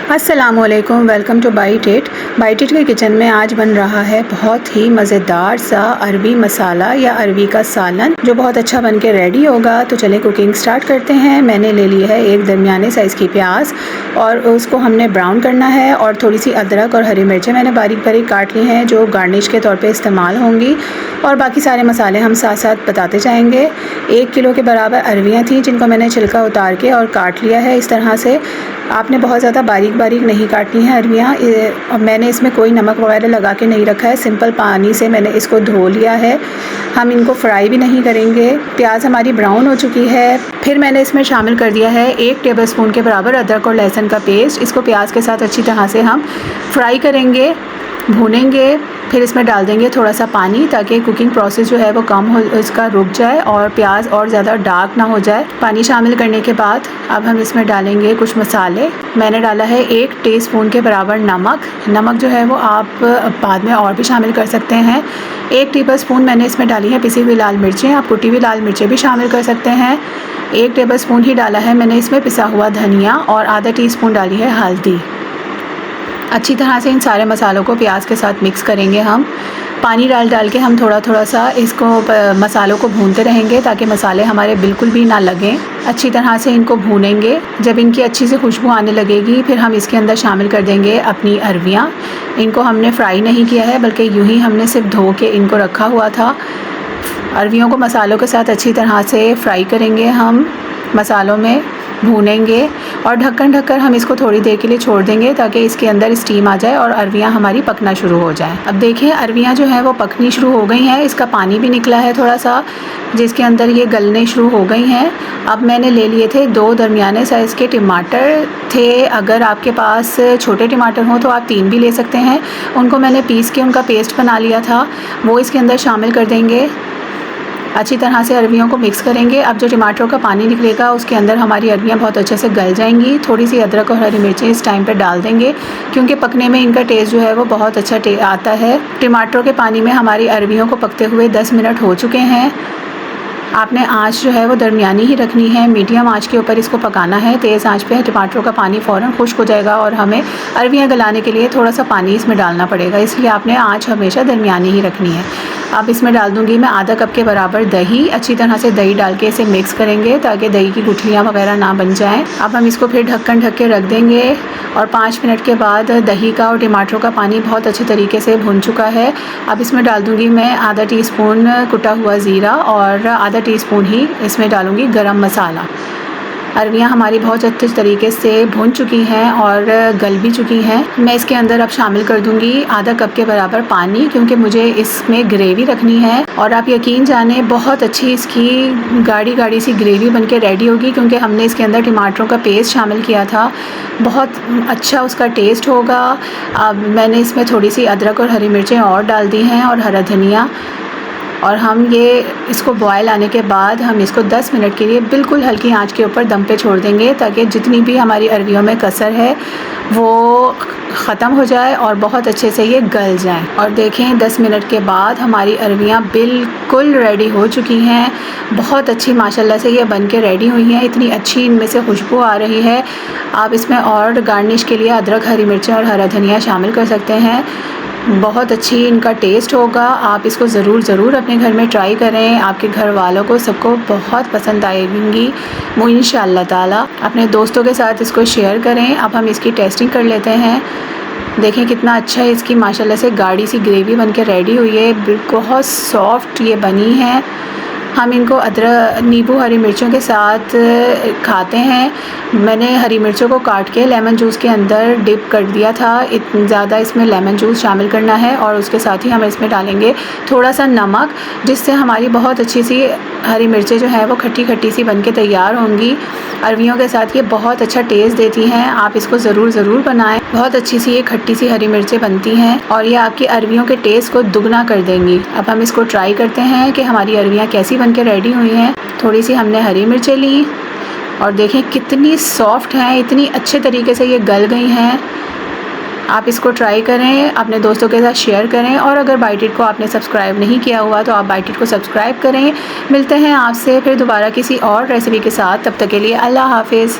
अस्सलामुअलैकुम, welcome to bite it. Bite it के kitchen में आज बन रहा है बहुत ही मज़ेदार सा अरबी मसाला या अरबी का सालन जो बहुत अच्छा बन के रेडी होगा। तो चलें कुकिंग स्टार्ट करते हैं। मैंने ले ली है एक दरमियाने साइज़ की प्याज और उसको हमने ब्राउन करना है, और थोड़ी सी अदरक और हरी मिर्चें मैंने बारीक बारीक काट ली हैं जो गार्निश के तौर पर इस्तेमाल होंगी, और बाकी सारे मसाले हम साथ साथ बताते जाएँगे। 1 किलो के बराबर अरवियाँ थी जिनको मैंने छिलका उतार के और काट लिया है इस तरह से। आपने बहुत ज़्यादा बारीक बारीक नहीं काटनी है अरवियाँ। और मैंने इसमें कोई नमक वगैरह लगा के नहीं रखा है, सिंपल पानी से मैंने इसको धो लिया है। हम इनको फ्राई भी नहीं करेंगे। प्याज हमारी ब्राउन हो चुकी है। फिर मैंने इसमें शामिल कर दिया है 1 टेबलस्पून के बराबर अदरक और लहसुन का पेस्ट। इसको प्याज के साथ अच्छी तरह से हम फ्राई करेंगे, भूनेंगे। फिर इसमें डाल देंगे थोड़ा सा पानी ताकि कुकिंग प्रोसेस जो है वो कम हो, इसका रुक जाए और प्याज और ज़्यादा डार्क ना हो जाए। पानी शामिल करने के बाद अब हम इसमें डालेंगे कुछ मसाले। मैंने डाला है 1 टीस्पून के बराबर नमक। नमक जो है वो आप बाद में और भी शामिल कर सकते हैं। 1 टेबलस्पून मैंने इसमें डाली है पिसी हुई लाल मिर्चें। आप कुटी हुई लाल मिर्चें भी शामिल कर सकते हैं। 1 टेबलस्पून ही डाला है मैंने इसमें पिसा हुआ धनिया, और आधा टीस्पून डाली है हल्दी। अच्छी तरह से इन सारे मसालों को प्याज के साथ मिक्स करेंगे। हम पानी डाल के हम थोड़ा थोड़ा सा इसको मसालों को भूनते रहेंगे ताकि मसाले हमारे बिल्कुल भी ना लगें। अच्छी तरह से इनको भूनेंगे। जब इनकी अच्छी से खुशबू आने लगेगी फिर हम इसके अंदर शामिल कर देंगे अपनी अरवियाँ। इनको हमने फ्राई नहीं किया है बल्कि यूँ ही हमने सिर्फ धो के इनको रखा हुआ था। अरवियों को मसालों के साथ अच्छी तरह से फ्राई करेंगे, हम मसालों में भूनेंगे, और ढक्कन ढककर हम इसको थोड़ी देर के लिए छोड़ देंगे ताकि इसके अंदर स्टीम आ जाए और अरवियाँ हमारी पकना शुरू हो जाए। अब देखिए अरवियाँ जो हैं वो पकनी शुरू हो गई हैं। इसका पानी भी निकला है थोड़ा सा, जिसके अंदर ये गलने शुरू हो गई हैं। अब मैंने ले लिए थे 2 दरमियाने साइज़ के टमाटर थे। अगर आपके पास छोटे टमाटर हों तो आप 3 भी ले सकते हैं। उनको मैंने पीस के उनका पेस्ट बना लिया था, वो इसके अंदर शामिल कर देंगे। अच्छी तरह से अरवियों को मिक्स करेंगे। अब जो टमाटरों का पानी निकलेगा उसके अंदर हमारी अरवियाँ बहुत अच्छे से गल जाएंगी। थोड़ी सी अदरक और हरी मिर्चें इस टाइम पे डाल देंगे क्योंकि पकने में इनका टेस्ट जो है वो बहुत अच्छा आता है। टमाटरों के पानी में हमारी अरवियों को पकते हुए 10 मिनट हो चुके हैं। आपने आँच जो है वो दरमियानी ही रखनी है, मीडियम आँच के ऊपर इसको पकाना है। तेज़ आँच पे टमाटरों का पानी फ़ौरन खुश्क हो जाएगा और हमें अरवियाँ गलाने के लिए थोड़ा सा पानी इसमें डालना पड़ेगा, इसलिए आपने आँच हमेशा दरमियानी ही रखनी है। अब इसमें डाल दूँगी मैं आधा कप के बराबर दही। अच्छी तरह से दही डाल के इसे मिक्स करेंगे ताकि दही की गुठलियाँ वगैरह ना बन जाएँ। अब हम इसको फिर ढक्कन ढक के रख देंगे, और 5 मिनट के बाद दही का और टमाटरों का पानी बहुत अच्छे तरीके से भुन चुका है। अब इसमें डाल दूँगी मैं आधा टीस्पून कुटा हुआ ज़ीरा, और आधा टीस्पून ही इसमें डालूँगी गरम मसाला। अरवियाँ हमारी बहुत अच्छे तरीके से भुन चुकी हैं और गल भी चुकी हैं। मैं इसके अंदर अब शामिल कर दूंगी आधा कप के बराबर पानी, क्योंकि मुझे इसमें ग्रेवी रखनी है। और आप यकीन जाने बहुत अच्छी इसकी गाढ़ी गाढ़ी सी ग्रेवी बनके रेडी होगी, क्योंकि हमने इसके अंदर टमाटरों का पेस्ट शामिल किया था। बहुत अच्छा उसका टेस्ट होगा। अब मैंने इसमें थोड़ी सी अदरक और हरी मिर्चें और डाल दी हैं और हरा धनिया, और हम ये इसको बॉयल आने के बाद हम इसको 10 मिनट के लिए बिल्कुल हल्की आंच के ऊपर दम पे छोड़ देंगे ताकि जितनी भी हमारी अरवियों में कसर है वो ख़त्म हो जाए और बहुत अच्छे से ये गल जाए। और देखें 10 मिनट के बाद हमारी अरवियाँ बिल्कुल रेडी हो चुकी हैं। बहुत अच्छी माशाल्लाह से ये बन के रेडी हुई हैं। इतनी अच्छी इनमें से खुशबू आ रही है। आप इसमें और गार्निश के लिए अदरक, हरी मिर्चें और हरा धनिया शामिल कर सकते हैं। बहुत अच्छी इनका टेस्ट होगा। आप इसको ज़रूर अपने घर में ट्राई करें। आपके घर वालों को सबको बहुत पसंद आएंगी इंशाअल्लाह ताला। अपने दोस्तों के साथ इसको शेयर करें। अब हम इसकी टेस्टिंग कर लेते हैं। देखें कितना अच्छा है, इसकी माशाल्लाह से गाढ़ी सी ग्रेवी बनके रेडी हुई है। बहुत सॉफ्ट ये बनी है। हम इनको अदरक, नींबू, हरी मिर्चों के साथ खाते हैं। मैंने हरी मिर्चों को काट के लेमन जूस के अंदर डिप कर दिया था। इतना ज़्यादा इसमें लेमन जूस शामिल करना है, और उसके साथ ही हम इसमें डालेंगे थोड़ा सा नमक, जिससे हमारी बहुत अच्छी सी हरी मिर्चें जो है वो खट्टी खट्टी सी बन के तैयार होंगी। अरवियों के साथ ये बहुत अच्छा टेस्ट देती हैं। आप इसको ज़रूर बनाएं। बहुत अच्छी सी ये खट्टी सी हरी मिर्चें बनती हैं और ये आपकी अरवियों के टेस्ट को दुगना कर देंगी। अब हम इसको ट्राई करते हैं कि हमारी अरवियाँ कैसी बन के रेडी हुई हैं। थोड़ी सी हमने हरी मिर्चें ली और देखें कितनी सॉफ्ट हैं, इतनी अच्छे तरीके से ये गल गई हैं। आप इसको ट्राई करें, अपने दोस्तों के साथ शेयर करें, और अगर बाइट इट को आपने सब्सक्राइब नहीं किया हुआ तो आप बाइट इट को सब्सक्राइब करें। मिलते हैं आपसे फिर दोबारा किसी और रेसिपी के साथ। तब तक के लिए अल्लाह हाफिज़।